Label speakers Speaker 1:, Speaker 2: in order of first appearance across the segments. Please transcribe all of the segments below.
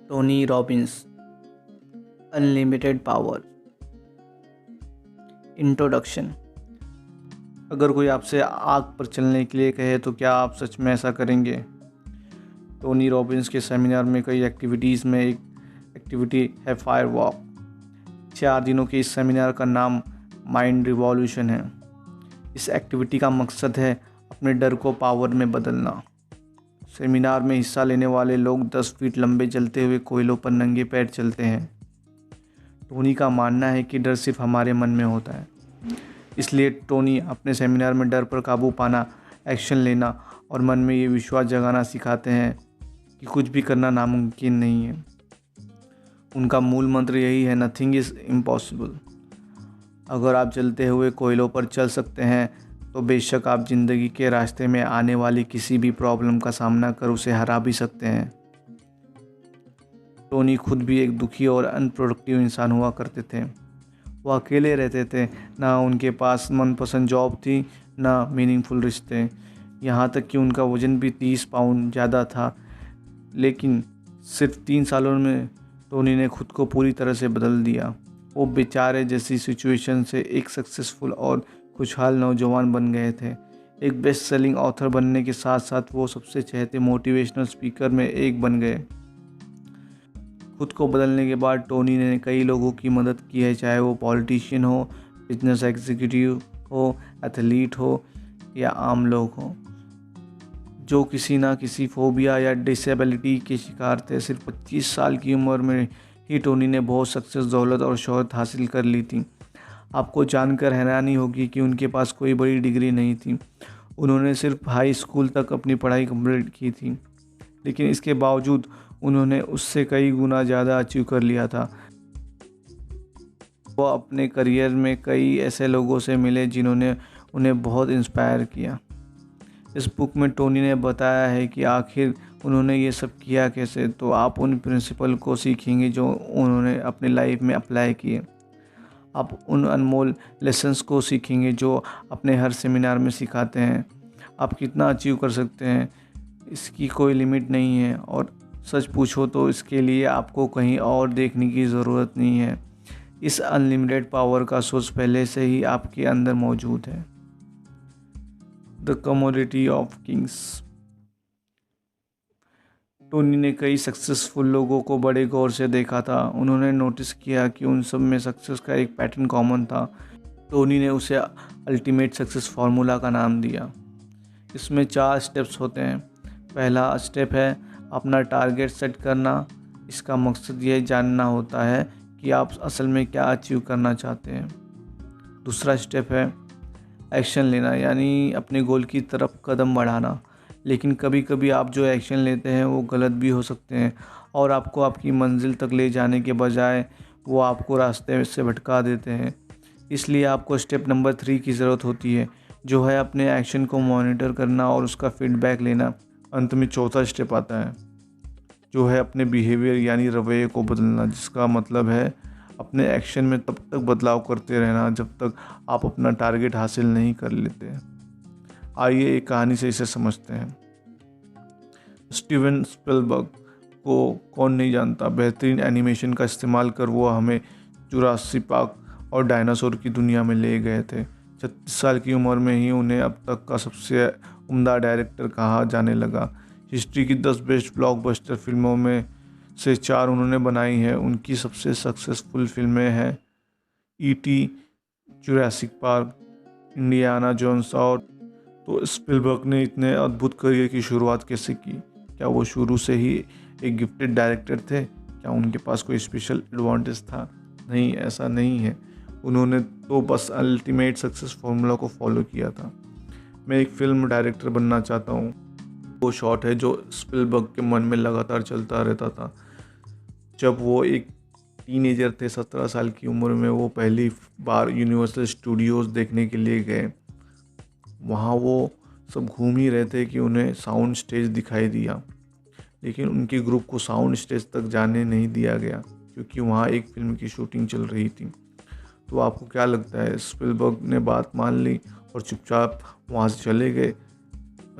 Speaker 1: Tony Robbins, unlimited power. Introduction. अगर कोई आपसे आग पर चलने के लिए कहे तो क्या आप सच में ऐसा करेंगे? टोनी रॉबिन्स के सेमिनार में कई एक्टिविटीज़ में एक एक्टिविटी है फायर वॉक। 4 दिनों के इस सेमिनार का नाम माइंड रिवॉल्यूशन है। इस एक्टिविटी का मकसद है अपने डर को पावर में बदलना। सेमिनार में हिस्सा लेने वाले लोग 10 फीट लंबे चलते हुए कोयलों पर नंगे पैर चलते हैं। टोनी का मानना है कि डर सिर्फ हमारे मन में होता है। इसलिए टोनी अपने सेमिनार में डर पर काबू पाना, एक्शन लेना और मन में ये विश्वास जगाना सिखाते हैं कि कुछ भी करना नामुमकिन नहीं है। उनका मूल मंत्र यही है, नथिंग इज़ इम्पॉसिबल। अगर आप चलते हुए कोयलों पर चल सकते हैं तो बेशक आप ज़िंदगी के रास्ते में आने वाली किसी भी प्रॉब्लम का सामना कर उसे हरा भी सकते हैं। टोनी खुद भी एक दुखी और अनप्रोडक्टिव इंसान हुआ करते थे। वो अकेले रहते थे, ना उनके पास मनपसंद जॉब थी, ना मीनिंगफुल रिश्ते। यहाँ तक कि उनका वज़न भी 30 पाउंड ज़्यादा था। लेकिन सिर्फ 3 सालों में टोनी ने खुद को पूरी तरह से बदल दिया। वो बेचारे जैसी सिचुएशन से एक सक्सेसफुल और खुशहाल नौजवान बन गए थे। एक बेस्ट सेलिंग ऑथर बनने के साथ साथ वो सबसे चहेते मोटिवेशनल स्पीकर में एक बन गए। खुद को बदलने के बाद टोनी ने कई लोगों की मदद की है, चाहे वो पॉलिटिशियन हो, बिजनेस एग्जीक्यूटिव हो, एथलीट हो या आम लोग हो जो किसी ना किसी फोबिया या डिसेबिलिटी के शिकार थे। सिर्फ 25 साल की उम्र में ही टोनी ने बहुत सक्सेस, दौलत और शोहरत हासिल कर ली थी। आपको जानकर हैरानी होगी कि उनके पास कोई बड़ी डिग्री नहीं थी। उन्होंने सिर्फ हाई स्कूल तक अपनी पढ़ाई कंप्लीट की थी, लेकिन इसके बावजूद उन्होंने उससे कई गुना ज़्यादा अचीव कर लिया था। वो अपने करियर में कई ऐसे लोगों से मिले जिन्होंने उन्हें बहुत इंस्पायर किया। इस बुक में टोनी ने बताया है कि आखिर उन्होंने ये सब किया कैसे। तो आप उन प्रिंसिपल को सीखेंगे जो उन्होंने अपनी लाइफ में अप्लाई किए। आप उन अनमोल लेसन्स को सीखेंगे जो अपने हर सेमिनार में सिखाते हैं। आप कितना अचीव कर सकते हैं, इसकी कोई लिमिट नहीं है, और सच पूछो तो इसके लिए आपको कहीं और देखने की ज़रूरत नहीं है। इस अनलिमिटेड पावर का सोर्स पहले से ही आपके अंदर मौजूद है। The commodity of Kings. Tony ने कई सक्सेसफुल लोगों को बड़े गौर से देखा था। उन्होंने नोटिस किया कि उन सब में सक्सेस का एक पैटर्न कॉमन था। टोनी ने उसे अल्टीमेट सक्सेस फार्मूला का नाम दिया। इसमें 4 स्टेप्स होते हैं। पहला स्टेप है अपना टारगेट सेट करना। इसका मकसद यह जानना होता है कि आप असल में क्या अचीव करना चाहते हैं। दूसरा स्टेप है एक्शन लेना, यानी अपने गोल की तरफ कदम बढ़ाना। लेकिन कभी कभी आप जो एक्शन लेते हैं वो गलत भी हो सकते हैं और आपको आपकी मंजिल तक ले जाने के बजाय वो आपको रास्ते से भटका देते हैं। इसलिए आपको स्टेप नंबर 3 की ज़रूरत होती है, जो है अपने एक्शन को मॉनिटर करना और उसका फीडबैक लेना। अंत में चौथा स्टेप आता है, जो है अपने बिहेवियर यानी रवैये को बदलना, जिसका मतलब है अपने एक्शन में तब तक बदलाव करते रहना जब तक आप अपना टारगेट हासिल नहीं कर लेते। आइए एक कहानी से इसे समझते हैं। स्टीवन स्पिलबर्ग को कौन नहीं जानता। बेहतरीन एनिमेशन का इस्तेमाल कर वो हमें जुरासिक पार्क और डायनासोर की दुनिया में ले गए थे। 36 साल की उम्र में ही उन्हें अब तक का सबसे उम्दा डायरेक्टर कहा जाने लगा। हिस्ट्री की 10 बेस्ट ब्लॉकबस्टर फिल्मों में से 4 उन्होंने बनाई हैं। उनकी सबसे सक्सेसफुल फिल्में हैं ET, Jurassic Park, Indiana Jones और। तो स्पिलबर्ग ने इतने अद्भुत करियर की शुरुआत कैसे की? क्या वो शुरू से ही एक गिफ्टेड डायरेक्टर थे? क्या उनके पास कोई स्पेशल एडवांटेज था? नहीं, ऐसा नहीं है। उन्होंने तो बस अल्टीमेट सक्सेस फार्मूला को फॉलो किया था। मैं एक फिल्म डायरेक्टर बनना चाहता हूँ, वो शॉट है जो स्पिलबर्ग के मन में लगातार चलता रहता था। जब वो एक टीनेजर थे, 17 साल की उम्र में, वो पहली बार यूनिवर्सल स्टूडियोज़ देखने के लिए गए। वहाँ वो सब घूम ही रहे थे कि उन्हें साउंड स्टेज दिखाई दिया, लेकिन उनके ग्रुप को साउंड स्टेज तक जाने नहीं दिया गया क्योंकि वहाँ एक फिल्म की शूटिंग चल रही थी। तो आपको क्या लगता है, स्पिलबर्ग ने बात मान ली और चुपचाप वहाँ से चले गए?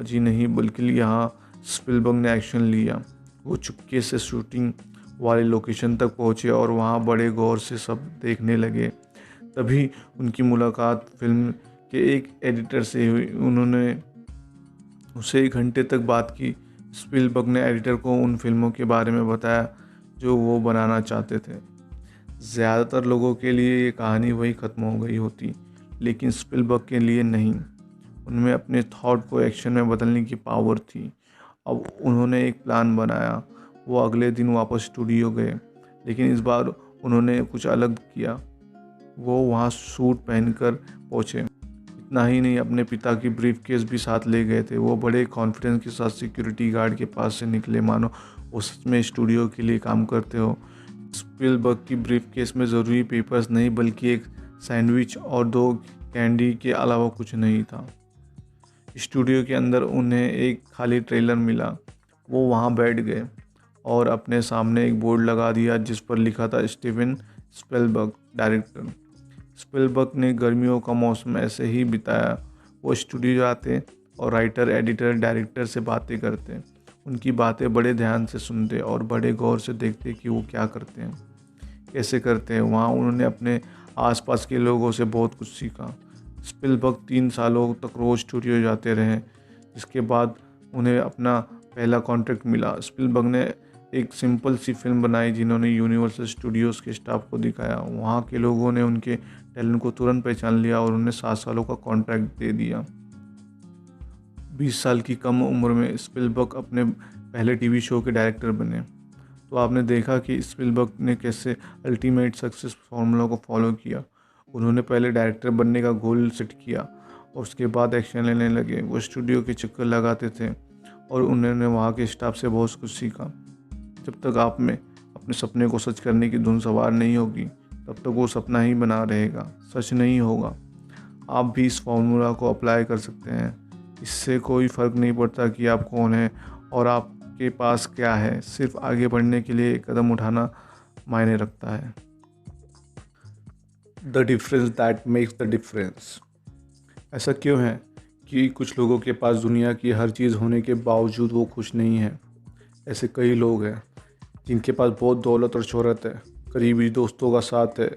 Speaker 1: जी नहीं, बल्कि यहाँ स्पिलबर्ग ने एक्शन लिया। वो चुपके से शूटिंग वाले लोकेशन तक पहुँचे और वहाँ बड़े गौर से सब देखने लगे। तभी उनकी मुलाकात फिल्म के एक एडिटर से हुई। उन्होंने उससे 1 घंटे तक बात की। स्पीलबर्ग ने एडिटर को उन फिल्मों के बारे में बताया जो वो बनाना चाहते थे। ज़्यादातर लोगों के लिए ये कहानी वही ख़त्म हो गई होती, लेकिन स्पीलबर्ग के लिए नहीं। उनमें अपने थॉट को एक्शन में बदलने की पावर थी। अब उन्होंने एक प्लान बनाया। वो अगले दिन वापस स्टूडियो गए, लेकिन इस बार उन्होंने कुछ अलग किया। वो वहाँ सूट पहनकर पहुँचे। इतना ही नहीं, अपने पिता की ब्रीफकेस भी साथ ले गए थे। वो बड़े कॉन्फिडेंस के साथ सिक्योरिटी गार्ड के पास से निकले, मानो वो सच में स्टूडियो के लिए काम करते हो। स्पीलबर्ग की ब्रीफकेस में ज़रूरी पेपर्स नहीं, बल्कि एक सैंडविच और 2 कैंडी के अलावा कुछ नहीं था। स्टूडियो के अंदर उन्हें एक खाली ट्रेलर मिला। वो वहाँ बैठ गए और अपने सामने एक बोर्ड लगा दिया जिस पर लिखा था स्टीवन स्पीलबर्ग, डायरेक्टर। स्पीलबर्ग ने गर्मियों का मौसम ऐसे ही बिताया। वो स्टूडियो आते और राइटर, एडिटर, डायरेक्टर से बातें करते। उनकी बातें बड़े ध्यान से सुनते और बड़े गौर से देखते कि वो क्या करते हैं, कैसे करते हैं। वहाँ उन्होंने अपने आसपास के लोगों से बहुत कुछ सीखा। स्पीलबर्ग 3 सालों तक रोज़ स्टूडियो जाते रहे, जिसके बाद उन्हें अपना पहला कॉन्ट्रैक्ट मिला। स्पीलबर्ग ने एक सिंपल सी फिल्म बनाई जिन्होंने यूनिवर्सल स्टूडियोज़ के स्टाफ को दिखाया। वहाँ के लोगों ने उनके टैलेंट को तुरंत पहचान लिया और उन्हें 7 सालों का कॉन्ट्रैक्ट दे दिया। 20 साल की कम उम्र में स्पीलबर्ग अपने पहले टीवी शो के डायरेक्टर बने। तो आपने देखा कि स्पीलबर्ग ने कैसे अल्टीमेट सक्सेस फार्मूला को फॉलो किया। उन्होंने पहले डायरेक्टर बनने का गोल सेट किया और उसके बाद एक्शन लेने लगे। वो स्टूडियो के चक्कर लगाते थे और उन्होंने वहाँ के स्टाफ से बहुत कुछ सीखा। जब तक आप में अपने सपने को सच करने की धुन सवार नहीं होगी, तब तक वो सपना ही बना रहेगा, सच नहीं होगा। आप भी इस फार्मूला को अप्लाई कर सकते हैं। इससे कोई फ़र्क नहीं पड़ता कि आप कौन हैं और आपके पास क्या है, सिर्फ आगे बढ़ने के लिए एक कदम उठाना मायने रखता है। The difference that makes the difference. ऐसा क्यों है कि कुछ लोगों के पास दुनिया की हर चीज़ होने के बावजूद वो खुश नहीं है? ऐसे कई लोग हैं जिनके पास बहुत दौलत और शोहरत है, करीबी दोस्तों का साथ है,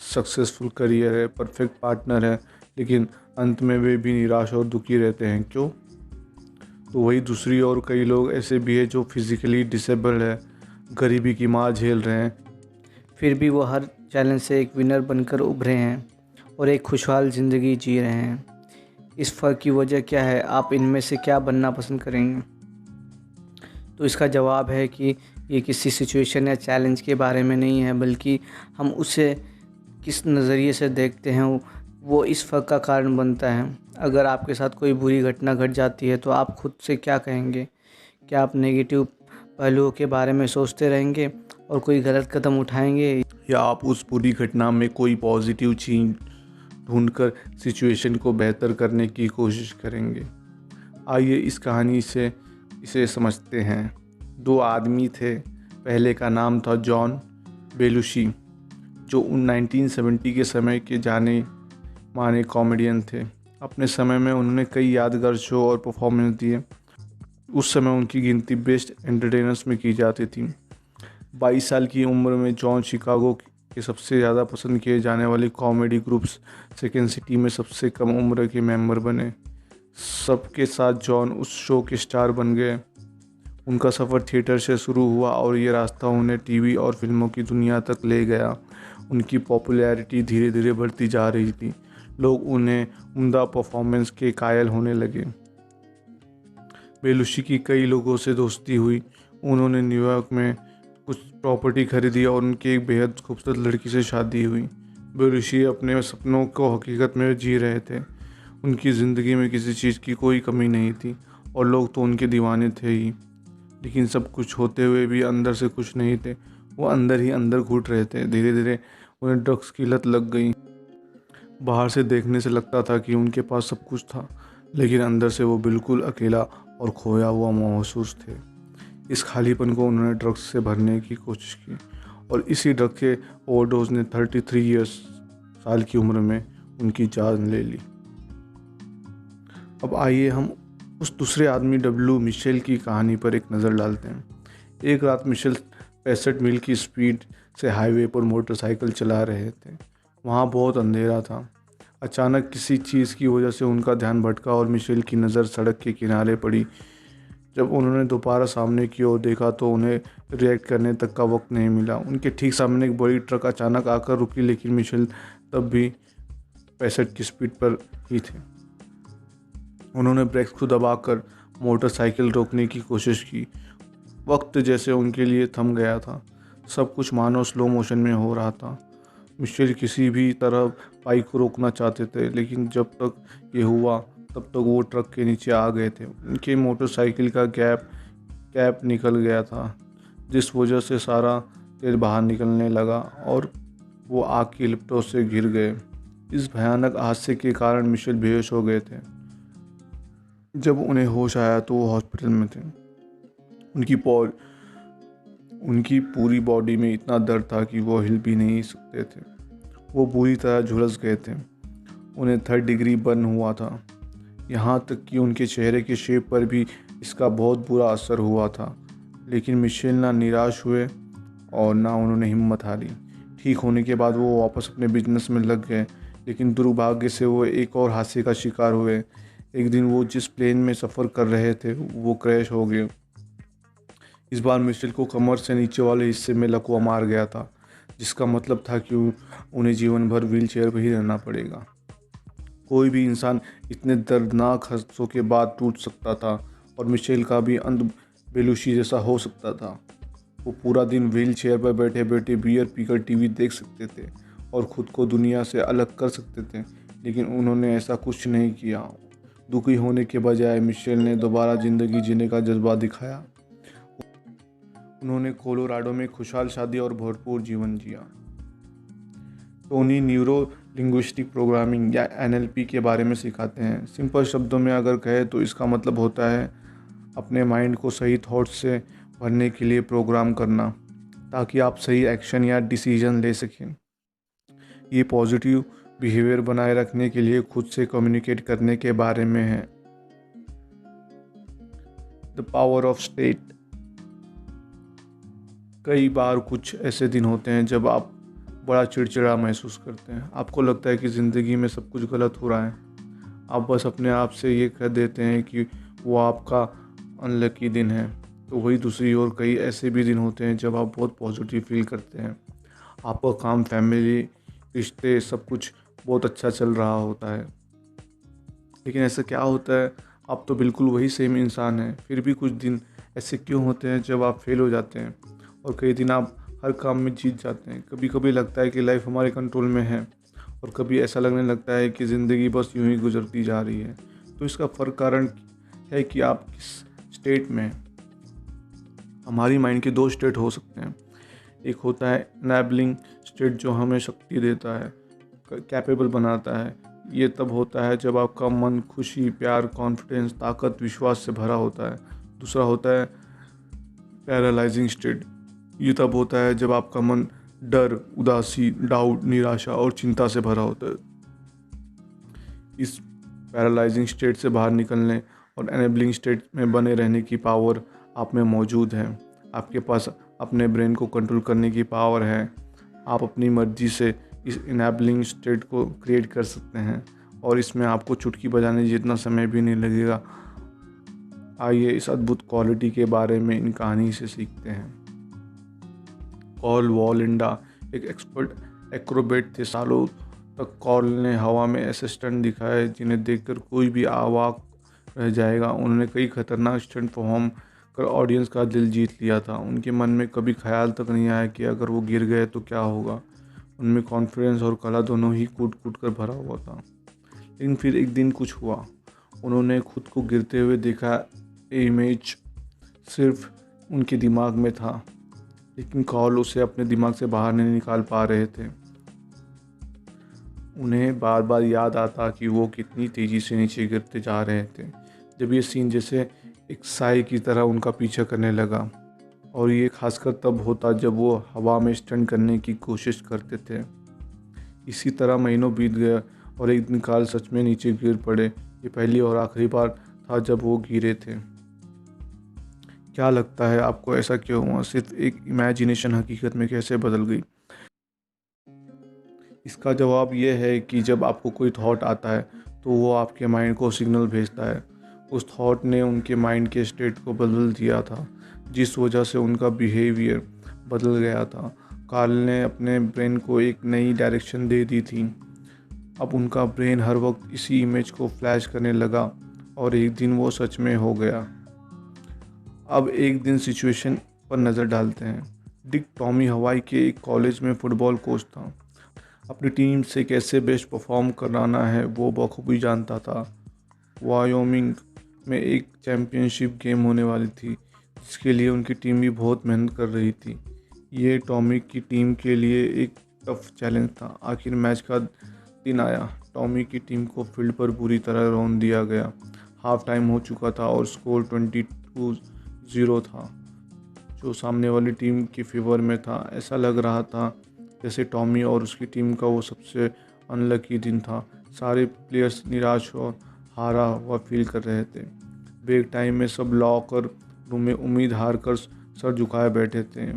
Speaker 1: सक्सेसफुल करियर है, परफेक्ट पार्टनर है, लेकिन अंत में वे भी निराश और दुखी रहते हैं। क्यों? तो वही दूसरी ओर कई लोग ऐसे भी हैं जो फिज़िकली डिसेबल्ड है, गरीबी की मार झेल रहे हैं,
Speaker 2: फिर भी वो हर चैलेंज से एक विनर बनकर उभरे हैं और एक खुशहाल ज़िंदगी जी रहे हैं। इस फ़र्क की वजह क्या है? आप इनमें से क्या बनना पसंद करेंगे? तो इसका जवाब है कि ये किसी सिचुएशन या चैलेंज के बारे में नहीं है, बल्कि हम उसे किस नज़रिए से देखते हैं वो इस फ़र्क का कारण बनता है। अगर आपके साथ कोई बुरी घटना घट जाती है तो आप खुद से क्या कहेंगे? क्या आप नेगेटिव पहलुओं के बारे में सोचते रहेंगे और कोई गलत कदम उठाएंगे,
Speaker 1: या आप उस पूरी घटना में कोई पॉजिटिव चीज़ ढूंढकर सिचुएशन को बेहतर करने की कोशिश करेंगे? आइए इस कहानी से इसे समझते हैं। 2 आदमी थे। पहले का नाम था जॉन बेलुशी, जो 1970 के समय के जाने माने कॉमेडियन थे। अपने समय में उन्होंने कई यादगार शो और परफॉर्मेंस दिए। उस समय उनकी गिनती बेस्ट एंटरटेनर्स में की जाती थी। 22 साल की उम्र में जॉन शिकागो के सबसे ज़्यादा पसंद किए जाने वाले कॉमेडी ग्रुप्स सेकेंड सिटी में सबसे कम उम्र के मेंबर बने। सबके साथ जॉन उस शो के स्टार बन गए। उनका सफ़र थिएटर से शुरू हुआ और ये रास्ता उन्हें टीवी और फिल्मों की दुनिया तक ले गया। उनकी पॉपुलैरिटी धीरे धीरे बढ़ती जा रही थी। लोग उन्हें उम्दा परफॉर्मेंस के कायल होने लगे। बेलुशी की कई लोगों से दोस्ती हुई। उन्होंने न्यूयॉर्क में कुछ प्रॉपर्टी खरीदी और उनकी एक बेहद खूबसूरत लड़की से शादी हुई। बेलुशी अपने सपनों को हकीकत में जी रहे थे। उनकी ज़िंदगी में किसी चीज़ की कोई कमी नहीं थी और लोग तो उनके दीवाने थे ही। लेकिन सब कुछ होते हुए भी अंदर से खुश नहीं थे। वो अंदर ही अंदर घुट रहे थे। धीरे धीरे उन्हें ड्रग्स की लत लग गई। बाहर से देखने से लगता था कि उनके पास सब कुछ था, लेकिन अंदर से वो बिल्कुल अकेला और खोया हुआ महसूस थे। इस खालीपन को उन्होंने ड्रग्स से भरने की कोशिश की और इसी ड्रग के ओवरडोज ने 33 साल की उम्र में उनकी जान ले ली। अब आइए हम उस दूसरे आदमी डब्ल्यू मिशेल की कहानी पर एक नज़र डालते हैं। एक रात मिशेल 65 मील की स्पीड से हाईवे पर मोटरसाइकिल चला रहे थे। वहाँ बहुत अंधेरा था। अचानक किसी चीज़ की वजह से उनका ध्यान भटका और मिशेल की नज़र सड़क के किनारे पड़ी। जब उन्होंने दोबारा सामने की ओर देखा तो उन्हें रिएक्ट करने तक का वक्त नहीं मिला। उनके ठीक सामने एक बड़ी ट्रक अचानक आकर रुकी, लेकिन मिशेल तब भी 65 की स्पीड पर ही थे। उन्होंने ब्रेक्स को दबाकर मोटरसाइकिल रोकने की कोशिश की। वक्त जैसे उनके लिए थम गया था। सब कुछ मानो स्लो मोशन में हो रहा था। मिशेल किसी भी तरह बाइक को रोकना चाहते थे, लेकिन जब तक ये हुआ तब तक वो ट्रक के नीचे आ गए थे। उनके मोटरसाइकिल का कैप निकल गया था, जिस वजह से सारा तेल बाहर निकलने लगा और वो आग की लपटों से घिर गए। इस भयानक हादसे के कारण मिशेल बेहोश हो गए थे। जब उन्हें होश आया तो वो हॉस्पिटल में थे। उनकी पूरी बॉडी में इतना दर्द था कि वो हिल भी नहीं सकते थे। वो बुरी तरह झुलस गए थे। उन्हें 3rd डिग्री बर्न हुआ था। यहाँ तक कि उनके चेहरे के शेप पर भी इसका बहुत बुरा असर हुआ था। लेकिन मिशेल ना निराश हुए और ना उन्होंने हिम्मत हारी। ठीक होने के बाद वो वापस अपने बिजनेस में लग गए, लेकिन दुर्भाग्य से वो एक और हादसे का शिकार हुए। एक दिन वो जिस प्लेन में सफ़र कर रहे थे वो क्रैश हो गए। इस बार मिशेल को कमर से नीचे वाले हिस्से में लकवा मार गया था, जिसका मतलब था कि उन्हें जीवन भर व्हीलचेयर पर ही रहना पड़ेगा। कोई भी इंसान इतने दर्दनाक हादसों के बाद टूट सकता था और मिशेल का भी अंत बेलुशी जैसा हो सकता था। वो पूरा दिन व्हील चेयर पर बैठे बैठे बियर पीकर टीवी देख सकते थे और ख़ुद को दुनिया से अलग कर सकते थे, लेकिन उन्होंने ऐसा कुछ नहीं किया। दुखी होने के बजाय मिशेल ने दोबारा ज़िंदगी जीने का जज्बा दिखाया। उन्होंने कोलोराडो में खुशहाल शादी और भरपूर जीवन जिया। टोनी न्यूरो लिंग्विस्टिक प्रोग्रामिंग या NLP के बारे में सिखाते हैं। सिंपल शब्दों में अगर कहे तो इसका मतलब होता है अपने माइंड को सही थॉट्स से भरने के लिए प्रोग्राम करना, ताकि आप सही एक्शन या डिसीजन ले सकें। ये पॉजिटिव बिहेवियर बनाए रखने के लिए खुद से कम्युनिकेट करने के बारे में है। The power of state. कई बार कुछ ऐसे दिन होते हैं जब आप बड़ा चिड़चिड़ा महसूस करते हैं। आपको लगता है कि ज़िंदगी में सब कुछ गलत हो रहा है। आप बस अपने आप से ये कह देते हैं कि वो आपका अनलकी दिन है। तो वही दूसरी ओर कई ऐसे भी दिन होते हैं जब आप बहुत पॉजिटिव फील करते हैं। आपका काम, फैमिली, रिश्ते, सब कुछ बहुत अच्छा चल रहा होता है। लेकिन ऐसा क्या होता है, आप तो बिल्कुल वही सेम इंसान हैं, फिर भी कुछ दिन ऐसे क्यों होते हैं जब आप फेल हो जाते हैं और कई दिन आप हर काम में जीत जाते हैं। कभी कभी लगता है कि लाइफ हमारे कंट्रोल में है और कभी ऐसा लगने लगता है कि ज़िंदगी बस यूं ही गुजरती जा रही है। तो इसका फ़र्क कारण है कि आप किस स्टेट में हैं। हमारी माइंड के 2 स्टेट हो सकते हैं। एक होता है इनेबलिंग स्टेट, जो हमें शक्ति देता है, कैपेबल बनाता है। ये तब होता है जब आपका मन खुशी, प्यार, कॉन्फिडेंस, ताकत, विश्वास से भरा होता है। दूसरा होता है पैरालाइजिंग स्टेट। ये तब होता है जब आपका मन डर, उदासी, डाउट, निराशा और चिंता से भरा होता है। इस पैरालाइजिंग स्टेट से बाहर निकलने और एनेबलिंग स्टेट में बने रहने की पावर आप में मौजूद है। आपके पास अपने ब्रेन को कंट्रोल करने की पावर है। आप अपनी मर्जी से इस इनेबलिंग स्टेट को क्रिएट कर सकते हैं और इसमें आपको चुटकी बजाने जितना समय भी नहीं लगेगा। आइए इस अद्भुत क्वालिटी के बारे में इन कहानी से सीखते हैं। कॉल वॉलिंडा एक एक्सपर्ट एक्रोबेट थे। सालों तक कॉल ने हवा में ऐसे स्टंट दिखाए जिन्हें देखकर कोई भी अवाक रह जाएगा। उन्होंने कई खतरनाक स्टंट परफॉर्म कर ऑडियंस का दिल जीत लिया था। उनके मन में कभी ख्याल तक नहीं आया कि अगर वो गिर गए तो क्या होगा। उनमें कॉन्फिडेंस और कला दोनों ही कूट कूट कर भरा हुआ था। लेकिन फिर एक दिन कुछ हुआ। उन्होंने खुद को गिरते हुए देखा। इमेज सिर्फ उनके दिमाग में था, लेकिन कॉल उसे अपने दिमाग से बाहर नहीं निकाल पा रहे थे। उन्हें बार बार याद आता कि वो कितनी तेज़ी से नीचे गिरते जा रहे थे। जब ये सीन जैसे एक साए की तरह उनका पीछा करने लगा, और ये खासकर तब होता जब वो हवा में स्टंट करने की कोशिश करते थे। इसी तरह महीनों बीत गया और एक दिन कॉल सच में नीचे गिर पड़े। ये पहली और आखिरी बार था जब वो गिरे थे। क्या लगता है आपको, ऐसा क्यों हुआ? सिर्फ एक इमेजिनेशन हकीकत में कैसे बदल गई? इसका जवाब ये है कि जब आपको कोई थॉट आता है तो वो आपके माइंड को सिग्नल भेजता है। उस थॉट ने उनके माइंड के स्टेट को बदल दिया था, जिस वजह से उनका बिहेवियर बदल गया था। कार्ल ने अपने ब्रेन को एक नई डायरेक्शन दे दी थी। अब उनका ब्रेन हर वक्त इसी इमेज को फ्लैश करने लगा और एक दिन वो सच में हो गया। अब एक दिन सिचुएशन पर नज़र डालते हैं। डिक टॉमी हवाई के एक कॉलेज में फ़ुटबॉल कोच था। अपनी टीम से कैसे बेस्ट परफॉर्म कराना है वो बखूबी जानता था। वायोमिंग में एक चैम्पियनशिप गेम होने वाली थी, जिसके लिए उनकी टीम भी बहुत मेहनत कर रही थी। ये टॉमी की टीम के लिए एक टफ चैलेंज था। आखिर मैच का दिन आया। टॉमी की टीम को फील्ड पर बुरी तरह रौंद दिया गया। हाफ टाइम हो चुका था और स्कोर 22-0 था, जो सामने वाली टीम के फेवर में था। ऐसा लग रहा था जैसे टॉमी और उसकी टीम का वो सबसे अनलकी दिन था। सारे प्लेयर्स निराश और हारा हुआ फील कर रहे थे। ब्रेक टाइम में सब लॉकर रूम में उम्मीद हार कर सर झुकाए बैठे थे।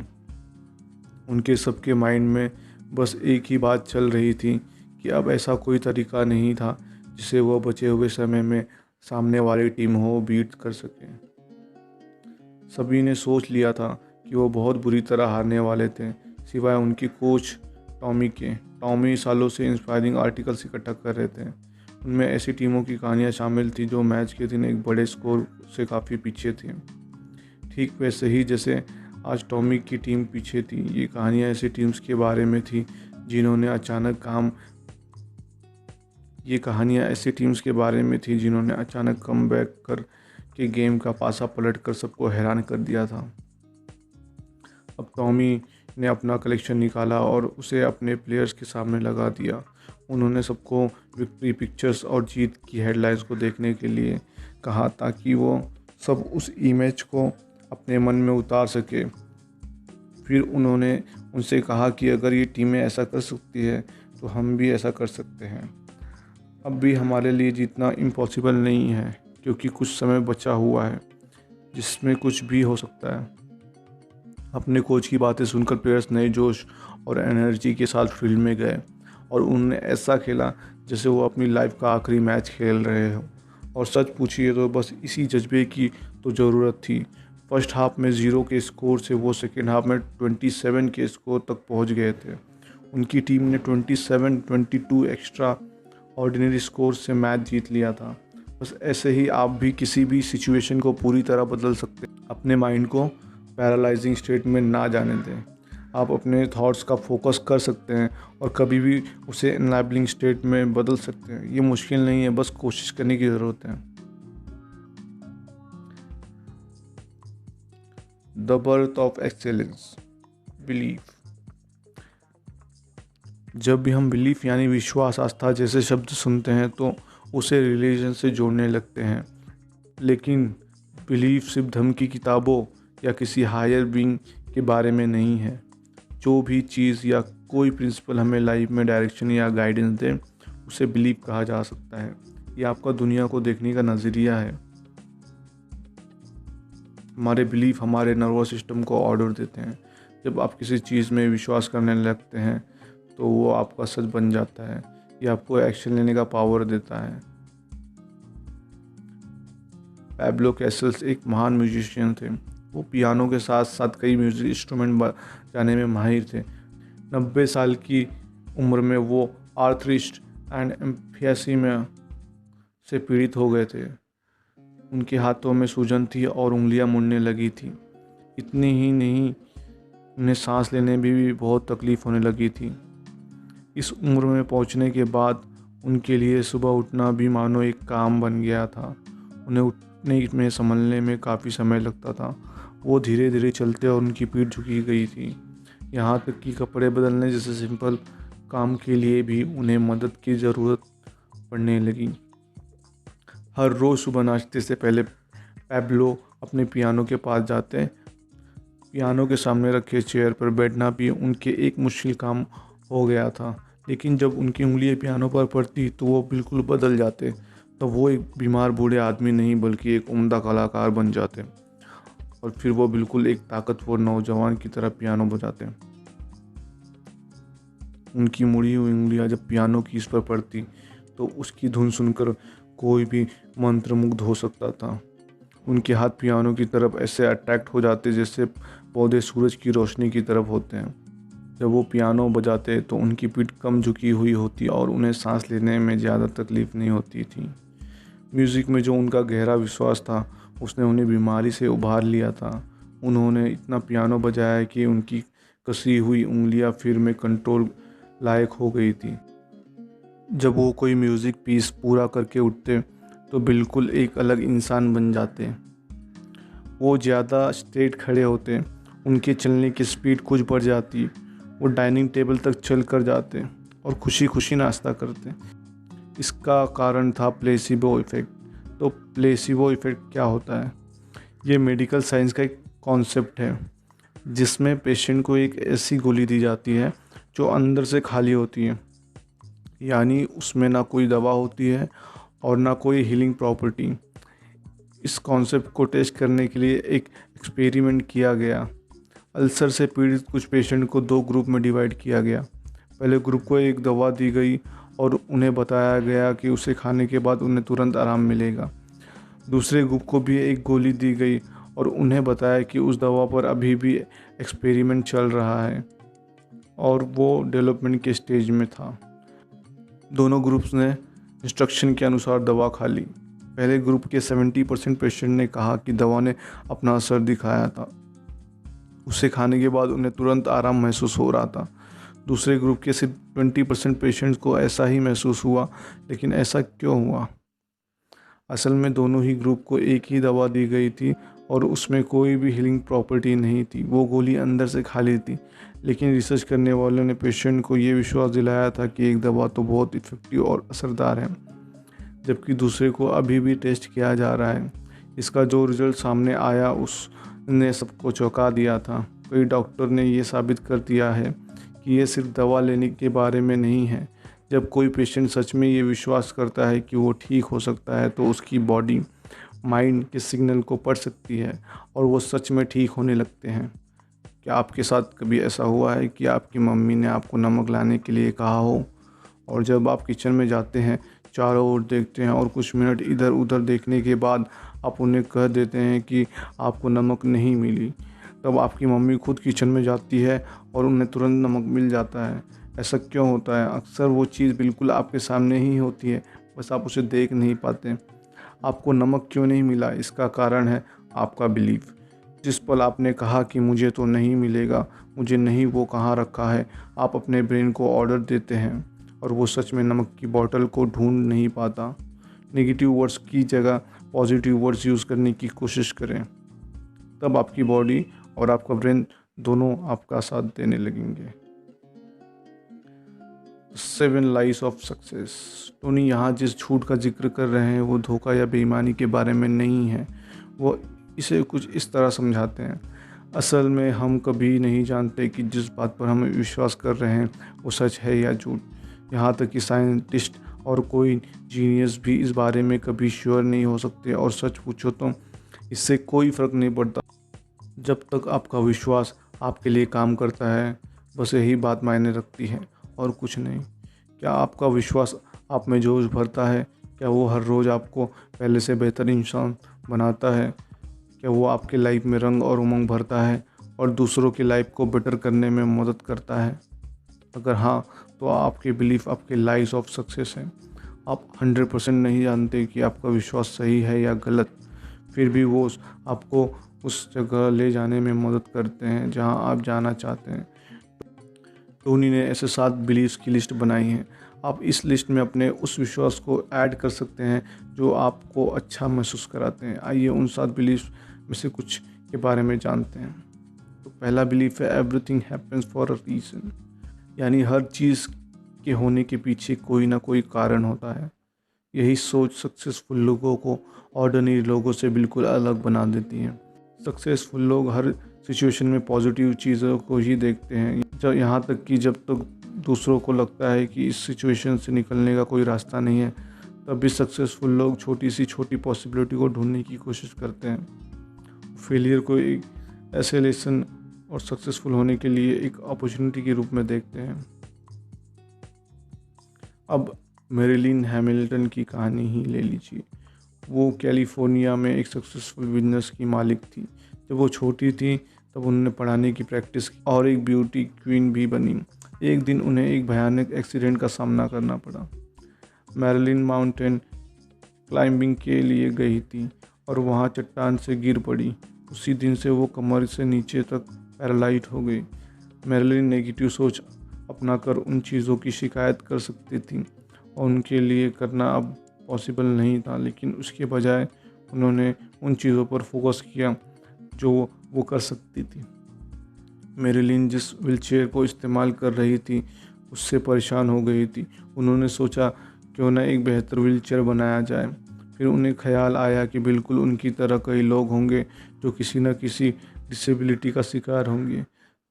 Speaker 1: उनके सबके माइंड में बस एक ही बात चल रही थी कि अब ऐसा कोई तरीका नहीं था जिसे वो बचे हुए समय में सामने वाली टीम हो बीट कर सके। सभी ने सोच लिया था कि वो बहुत बुरी तरह हारने वाले थे, सिवाय उनके कोच टॉमी के। टॉमी सालों से इंस्पायरिंग आर्टिकल्स इकट्ठा कर रहे थे। उनमें ऐसी टीमों की कहानियाँ शामिल थी जो मैच के दिन एक बड़े स्कोर से काफ़ी पीछे थी, ठीक वैसे ही जैसे आज टॉमी की टीम पीछे थी। ये कहानियाँ ऐसी टीम्स के बारे में थी जिन्होंने अचानक कम बैक कर के गेम का पासा पलट कर सबको हैरान कर दिया था। अब टॉमी ने अपना कलेक्शन निकाला और उसे अपने प्लेयर्स के सामने लगा दिया। उन्होंने सबको विक्ट्री पिक्चर्स और जीत की हेडलाइंस को देखने के लिए कहा ताकि वो सब उस इमेज को अपने मन में उतार सके। फिर उन्होंने उनसे कहा कि अगर ये टीमें ऐसा कर सकती है तो हम भी ऐसा कर सकते हैं। अब भी हमारे लिए जीतना इम्पॉसिबल नहीं है, क्योंकि कुछ समय बचा हुआ है जिसमें कुछ भी हो सकता है। अपने कोच की बातें सुनकर प्लेयर्स नए जोश और एनर्जी के साथ फील्ड में गए और उन्होंने ऐसा खेला जैसे वो अपनी लाइफ का आखिरी मैच खेल रहे हो। और सच पूछिए तो बस इसी जज्बे की तो ज़रूरत थी। फर्स्ट हाफ में 0 के स्कोर से वो सेकेंड हाफ में 27 के स्कोर तक पहुंच गए थे। उनकी टीम ने 27-22 एक्स्ट्रा ऑर्डिनरी स्कोर से मैच जीत लिया था। बस ऐसे ही आप भी किसी भी सिचुएशन को पूरी तरह बदल सकते हैं। अपने माइंड को पैरालाइजिंग स्टेट में ना जाने दें। आप अपने थॉट्स का फोकस कर सकते हैं और कभी भी उसे एनेबलिंग स्टेट में बदल सकते हैं। ये मुश्किल नहीं है, बस कोशिश करने की ज़रूरत है। The birth of excellence, belief. जब भी हम बिलीफ यानी विश्वास, आस्था जैसे शब्द सुनते हैं तो उसे रिलीजन से जोड़ने लगते हैं। लेकिन बिलीफ सिर्फ धर्म की किताबों या किसी हायर बीइंग के बारे में नहीं है। जो भी चीज़ या कोई प्रिंसिपल हमें लाइफ में डायरेक्शन या गाइडेंस दे, उसे बिलीफ कहा जा सकता है। ये आपका दुनिया को देखने का नज़रिया है। हमारे बिलीफ हमारे नर्वस सिस्टम को ऑर्डर देते हैं। जब आप किसी चीज़ में विश्वास करने लगते हैं तो वो आपका सच बन जाता है। ये आपको एक्शन लेने का पावर देता है। पैब्लो कैसल्स एक महान म्यूजिशियन थे। वो पियानो के साथ साथ कई म्यूजिक इंस्ट्रूमेंट बजाने में माहिर थे। 90 साल की उम्र में वो आर्थराइटिस एंड एम्फिसेमा से पीड़ित हो गए थे। उनके हाथों में सूजन थी और उंगलियां मुड़ने लगी थी। इतनी ही नहीं, उन्हें सांस लेने में भी बहुत तकलीफ़ होने लगी थी। इस उम्र में पहुंचने के बाद उनके लिए सुबह उठना भी मानो एक काम बन गया था। उन्हें उठने में संभलने में काफ़ी समय लगता था। वो धीरे धीरे चलते और उनकी पीठ झुकी गई थी। यहाँ तक कि कपड़े बदलने जैसे सिंपल काम के लिए भी उन्हें मदद की ज़रूरत पड़ने लगी। हर रोज़ सुबह नाश्ते से पहले पैब्लो अपने पियानो के पास जाते। पियानो के सामने रखे चेयर पर बैठना भी उनके एक मुश्किल काम हो गया था। लेकिन जब उनकी उंगलियां पियानो पर पड़ती तो वो बिल्कुल बदल जाते। तो वो एक बीमार बूढ़े आदमी नहीं बल्कि एक उम्दा कलाकार बन जाते। और फिर वो बिल्कुल एक ताकतवर नौजवान की तरह पियानो बजाते हैं। उनकी मुड़ी हुई उंगलियां जब पियानो कीज पर पड़ती तो उसकी धुन सुनकर कोई भी मंत्रमुग्ध हो सकता था। उनके हाथ पियानो की तरफ ऐसे अट्रैक्ट हो जाते जैसे पौधे सूरज की रोशनी की तरफ होते हैं। जब वो पियानो बजाते तो उनकी पीठ कम झुकी हुई होती और उन्हें सांस लेने में ज़्यादा तकलीफ नहीं होती थी। म्यूज़िक में जो उनका गहरा विश्वास था उसने उन्हें बीमारी से उबार लिया था। उन्होंने इतना पियानो बजाया कि उनकी कसी हुई उंगलियां फिर में कंट्रोल लायक हो गई थी। जब वो कोई म्यूज़िक पीस पूरा करके उठते तो बिल्कुल एक अलग इंसान बन जाते। वो ज़्यादा स्ट्रेट खड़े होते, उनके चलने की स्पीड कुछ बढ़ जाती, वो डाइनिंग टेबल तक चल कर जाते और खुशी खुशी नाश्ता करते। इसका कारण था प्लेसिबो इफ़ेक्ट। तो प्लेसिबो इफ़ेक्ट क्या होता है? ये मेडिकल साइंस का एक कॉन्सेप्ट है जिसमें पेशेंट को एक ऐसी गोली दी जाती है जो अंदर से खाली होती है, यानी उसमें ना कोई दवा होती है और ना कोई हीलिंग प्रॉपर्टी। इस कॉन्सेप्ट को टेस्ट करने के लिए एक एक्सपेरिमेंट किया गया। अल्सर से पीड़ित कुछ पेशेंट को 2 ग्रुप में डिवाइड किया गया। पहले ग्रुप को एक दवा दी गई और उन्हें बताया गया कि उसे खाने के बाद उन्हें तुरंत आराम मिलेगा। दूसरे ग्रुप को भी एक गोली दी गई और उन्हें बताया कि उस दवा पर अभी भी एक्सपेरिमेंट चल रहा है और वो डेवलपमेंट के स्टेज में था। दोनों ग्रुप्स ने इंस्ट्रक्शन के अनुसार दवा खा ली। पहले ग्रुप के 70% पेशेंट ने कहा कि दवा ने अपना असर दिखाया था, उसे खाने के बाद उन्हें तुरंत आराम महसूस हो रहा था। दूसरे ग्रुप के सिर्फ 20% पेशेंट्स को ऐसा ही महसूस हुआ। लेकिन ऐसा क्यों हुआ? असल में दोनों ही ग्रुप को एक ही दवा दी गई थी और उसमें कोई भी हीलिंग प्रॉपर्टी नहीं थी। वो गोली अंदर से खाली थी। लेकिन रिसर्च करने वालों ने पेशेंट को ये विश्वास दिलाया था कि एक दवा तो बहुत इफ़ेक्टिव और असरदार है, जबकि दूसरे को अभी भी टेस्ट किया जा रहा है। इसका जो रिजल्ट सामने आया उसने सबको चौंका दिया था। कई डॉक्टर ने ये साबित कर दिया है कि ये सिर्फ दवा लेने के बारे में नहीं है। जब कोई पेशेंट सच में ये विश्वास करता है कि वो ठीक हो सकता है तो उसकी बॉडी माइंड के सिग्नल को पढ़ सकती है और वो सच में ठीक होने लगते हैं। क्या आपके साथ कभी ऐसा हुआ है कि आपकी मम्मी ने आपको नमक लाने के लिए कहा हो और जब आप किचन में जाते हैं, चारों ओर देखते हैं और कुछ मिनट इधर उधर देखने के बाद आप उन्हें कह देते हैं कि आपको नमक नहीं मिली, तब आपकी मम्मी खुद किचन में जाती है और उन्हें तुरंत नमक मिल जाता है? ऐसा क्यों होता है? अक्सर वो चीज़ बिल्कुल आपके सामने ही होती है, बस आप उसे देख नहीं पाते। आपको नमक क्यों नहीं मिला? इसका कारण है आपका बिलीफ। जिस पल आपने कहा कि मुझे तो नहीं मिलेगा, मुझे नहीं वो कहाँ रखा है, आप अपने ब्रेन को ऑर्डर देते हैं और वो सच में नमक की बोतल को ढूंढ नहीं पाता। नेगेटिव वर्ड्स की जगह पॉजिटिव वर्ड्स यूज़ करने की कोशिश करें, तब आपकी बॉडी और आपका ब्रेन दोनों आपका साथ देने लगेंगे। 7 लाइज ऑफ सक्सेस। टोनी यहाँ जिस झूठ का जिक्र कर रहे हैं वो धोखा या बेईमानी के बारे में नहीं है। वो इसे कुछ इस तरह समझाते हैं। असल में हम कभी नहीं जानते कि जिस बात पर हम विश्वास कर रहे हैं वो सच है या झूठ। यहाँ तक कि साइंटिस्ट और कोई जीनियस भी इस बारे में कभी श्योर नहीं हो सकते। और सच पूछो तो इससे कोई फ़र्क नहीं पड़ता जब तक आपका विश्वास आपके लिए काम करता है। बस यही बात मायने रखती है और कुछ नहीं। क्या आपका विश्वास आप में जोश भरता है? क्या वो हर रोज़ आपको पहले से बेहतर इंसान बनाता है? क्या वो आपके लाइफ में रंग और उमंग भरता है और दूसरों की लाइफ को बेटर करने में मदद करता है? अगर हाँ, तो आपके बिलीफ आपके लाइफ ऑफ सक्सेस है। आप 100% नहीं जानते कि आपका विश्वास सही है या गलत, फिर भी वो आपको उस जगह ले जाने में मदद करते हैं जहां आप जाना चाहते हैं। टोनी ने ऐसे 7 बिलीव्स की लिस्ट बनाई है। आप इस लिस्ट में अपने उस विश्वास को ऐड कर सकते हैं जो आपको अच्छा महसूस कराते हैं। आइए उन 7 बिलीव्स में से कुछ के बारे में जानते हैं। तो पहला बिलीफ है everything happens for a reason, यानी हर चीज़ के होने के पीछे कोई ना कोई कारण होता है। यही सोच सक्सेसफुल लोगों को ऑर्डिनरी लोगों से बिल्कुल अलग बना देती है। सक्सेसफुल लोग हर सिचुएशन में पॉजिटिव चीज़ों को ही देखते हैं, जब यहाँ तक कि जब तक दूसरों को लगता है कि इस सिचुएशन से निकलने का कोई रास्ता नहीं है, तब भी सक्सेसफुल लोग छोटी सी छोटी पॉसिबिलिटी को ढूंढने की कोशिश करते हैं। फेलियर को एक ऐसे लेसन और सक्सेसफुल होने के लिए एक अपॉर्चुनिटी के रूप में देखते हैं। अब मैरिलिन हैमिल्टन की कहानी ही ले लीजिए। वो कैलिफोर्निया में एक सक्सेसफुल बिजनेस की मालिक थी। जब वो छोटी थी तब उन्होंने पढ़ाने की प्रैक्टिस की और एक ब्यूटी क्वीन भी बनी। एक दिन उन्हें एक भयानक एक्सीडेंट का सामना करना पड़ा। मैरिलिन माउंटेन क्लाइंबिंग के लिए गई थी और वहाँ चट्टान से गिर पड़ी। उसी दिन से वो कमर से नीचे तक पैरालाइज हो गई। मैरिलिन नेगेटिव सोच अपनाकर उन चीज़ों की शिकायत कर सकती थी और उनके लिए करना अब पॉसिबल नहीं था, लेकिन उसके बजाय उन्होंने उन चीज़ों पर फोकस किया जो वो कर सकती थी। मैरिलिन जिस व्हीलचेयर को इस्तेमाल कर रही थी उससे परेशान हो गई थी। उन्होंने सोचा क्यों न एक बेहतर व्हीलचेयर बनाया जाए। फिर उन्हें ख्याल आया कि बिल्कुल उनकी तरह कई लोग होंगे जो किसी न किसी डिसेबिलिटी का शिकार होंगे,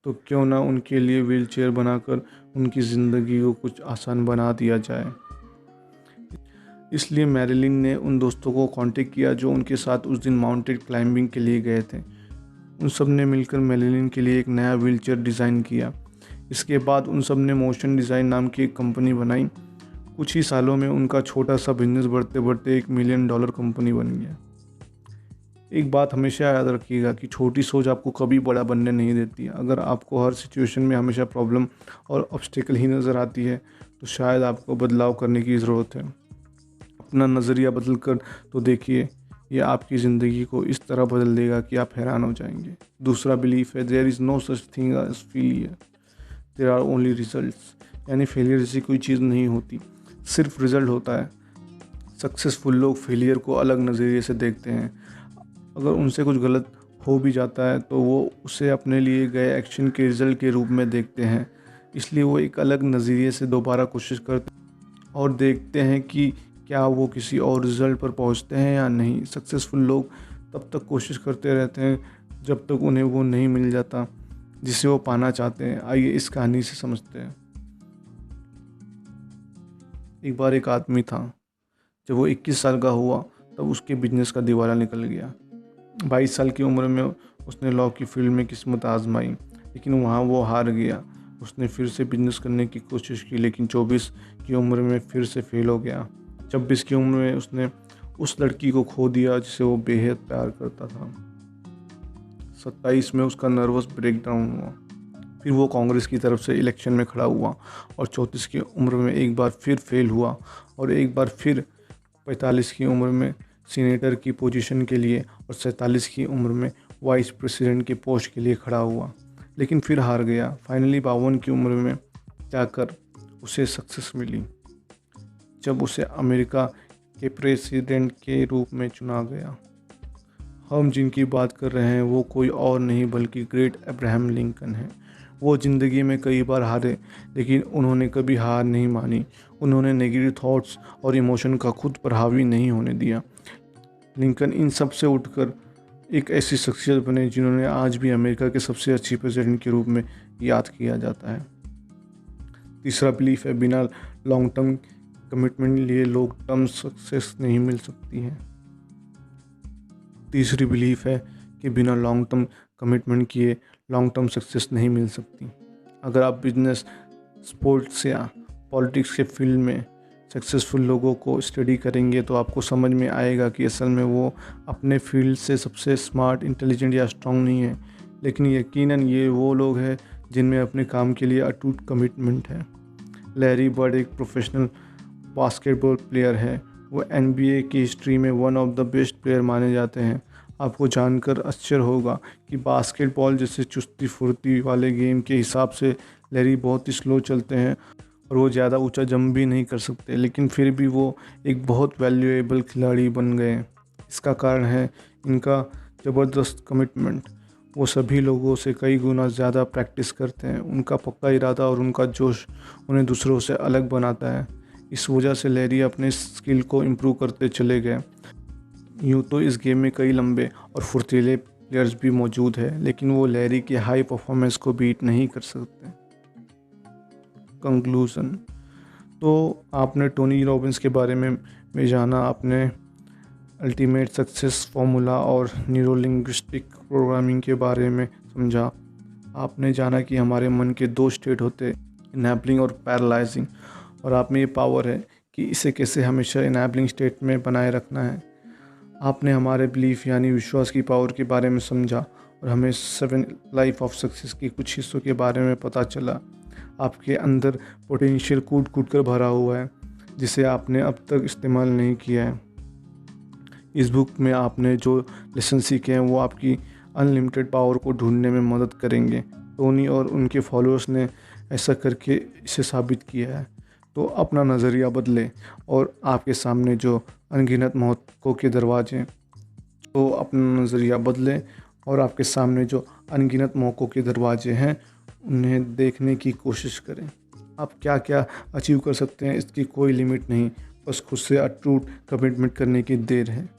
Speaker 1: तो क्यों ना उनके लिए व्हीलचेयर बनाकर उनकी ज़िंदगी को कुछ आसान बना दिया जाए। इसलिए मैरिलिन ने उन दोस्तों को कांटेक्ट किया जो उनके साथ उस दिन माउंटेन क्लाइंबिंग के लिए गए थे। उन सब ने मिलकर मैरिलिन के लिए एक नया व्हीलचेयर डिज़ाइन किया। इसके बाद उन सब ने मोशन डिज़ाइन नाम की एक कंपनी बनाई। कुछ ही सालों में उनका छोटा सा बिजनेस बढ़ते बढ़ते $1 मिलियन कंपनी बन गया। एक बात हमेशा याद रखिएगा कि छोटी सोच आपको कभी बड़ा बनने नहीं देती। अगर आपको हर सिचुएशन में हमेशा प्रॉब्लम और ऑब्स्टेकल ही नज़र आती है तो शायद आपको बदलाव करने की ज़रूरत है। अपना नज़रिया बदल कर तो देखिए, यह आपकी ज़िंदगी को इस तरह बदल देगा कि आप हैरान हो जाएंगे। दूसरा बिलीफ है there is no such thing as failure, there are only results. यानी फेलियर जैसी कोई चीज़ नहीं होती, सिर्फ रिजल्ट होता है। सक्सेसफुल लोग फेलियर को अलग नज़रिए से देखते हैं। अगर उनसे कुछ गलत हो भी जाता है तो वो उसे अपने लिए गए एक्शन के रिजल्ट के रूप में देखते हैं। इसलिए वो एक अलग नज़रिए से दोबारा कोशिश करते हैं और देखते हैं कि क्या वो किसी और रिज़ल्ट पर पहुंचते हैं या नहीं। सक्सेसफुल लोग तब तक कोशिश करते रहते हैं जब तक उन्हें वो नहीं मिल जाता जिसे वो पाना चाहते हैं। आइए इस कहानी से समझते हैं। एक बार एक आदमी था। जब वो 21 साल का हुआ तब उसके बिजनेस का दिवाला निकल गया। 22 साल की उम्र में उसने लॉ की फील्ड में किस्मत आजमाई, लेकिन वहाँ वो हार गया। उसने फिर से बिजनेस करने की कोशिश की, लेकिन 24 की उम्र में फिर से फेल हो गया। 26 की उम्र में उसने उस लड़की को खो दिया जिसे वो बेहद प्यार करता था। 27 में उसका नर्वस ब्रेकडाउन हुआ। फिर वो कांग्रेस की तरफ से इलेक्शन में खड़ा हुआ और 34 की उम्र में एक बार फिर फेल हुआ और एक बार फिर 45 की उम्र में सीनेटर की पोजीशन के लिए और 47 की उम्र में वाइस प्रेसिडेंट के पोस्ट के लिए खड़ा हुआ, लेकिन फिर हार गया। फाइनली 52 की उम्र में जाकर उसे सक्सेस मिली जब उसे अमेरिका के प्रेसिडेंट के रूप में चुना गया। हम जिनकी बात कर रहे हैं वो कोई और नहीं बल्कि ग्रेट अब्राहम लिंकन है। वो ज़िंदगी में कई बार हारे, लेकिन उन्होंने कभी हार नहीं मानी। उन्होंने नेगेटिव थॉट्स और इमोशन का खुद पर हावी नहीं होने दिया। लिंकन इन सब से उठकर एक ऐसी शख्सियत बने जिन्होंने आज भी अमेरिका के सबसे अच्छी प्रेसिडेंट के रूप में याद किया जाता है। तीसरा बिलीफ है बिना लॉन्ग टर्म कमिटमेंट लिए लॉन्ग टर्म सक्सेस नहीं मिल सकती है। तीसरी बिलीफ है कि बिना लॉन्ग टर्म कमिटमेंट किए लॉन्ग टर्म सक्सेस नहीं मिल सकती। अगर आप बिजनेस, स्पोर्ट्स या पॉलिटिक्स के फील्ड में सक्सेसफुल लोगों को स्टडी करेंगे तो आपको समझ में आएगा कि असल में वो अपने फील्ड से सबसे स्मार्ट, इंटेलिजेंट या स्ट्रांग नहीं है, लेकिन यकीनन ये वो लोग हैं जिनमें अपने काम के लिए अटूट कमिटमेंट है। लैरी बर्ड एक प्रोफेशनल बास्केटबॉल प्लेयर है। वो NBA की हिस्ट्री में one of the best player माने जाते हैं। आपको जानकर आश्चर्य होगा कि बास्केटबॉल जैसे चुस्ती फुर्ती वाले गेम के हिसाब से लैरी बहुत ही स्लो चलते हैं और वो ज़्यादा ऊंचा जंप भी नहीं कर सकते, लेकिन फिर भी वो एक बहुत वैल्यूएबल खिलाड़ी बन गए। इसका कारण है इनका ज़बरदस्त कमिटमेंट। वो सभी लोगों से कई गुना ज़्यादा प्रैक्टिस करते हैं। उनका पक्का इरादा और उनका जोश उन्हें दूसरों से अलग बनाता है। इस वजह से लैरी अपने स्किल को इम्प्रूव करते चले गए। यूँ तो इस गेम में कई लंबे और फुर्तीले प्लेयर्स भी मौजूद हैं, लेकिन वो लैरी के हाई परफॉर्मेंस को बीट नहीं कर सकते। कंक्लूज़न, तो आपने टोनी रॉबिन्स के बारे में जाना, आपने अल्टीमेट सक्सेस फार्मूला और न्यूरो लिंग्विस्टिक प्रोग्रामिंग के बारे में समझा। आपने जाना कि हमारे मन के दो स्टेट होते, इनेबलिंग और पैरालाइजिंग, और आप में ये पावर है कि इसे कैसे हमेशा इनेबलिंग स्टेट में बनाए रखना है। आपने हमारे बिलीफ यानी विश्वास की पावर के बारे में समझा और हमें 7 लाइफ ऑफ सक्सेस के कुछ हिस्सों के बारे में पता चला। आपके अंदर पोटेंशियल कूट कूट कर भरा हुआ है जिसे आपने अब तक इस्तेमाल नहीं किया है। इस बुक में आपने जो लेसन सीखे हैं वो आपकी अनलिमिटेड पावर को ढूंढने में मदद करेंगे। टोनी और उनके फॉलोअर्स ने ऐसा करके इसे साबित किया है। तो अपना नज़रिया बदले और आपके सामने जो अनगिनत मौकों के दरवाजे हैं उन्हें देखने की कोशिश करें। आप क्या क्या अचीव कर सकते हैं इसकी कोई लिमिट नहीं, बस खुद से अटूट कमिटमेंट करने की देर है।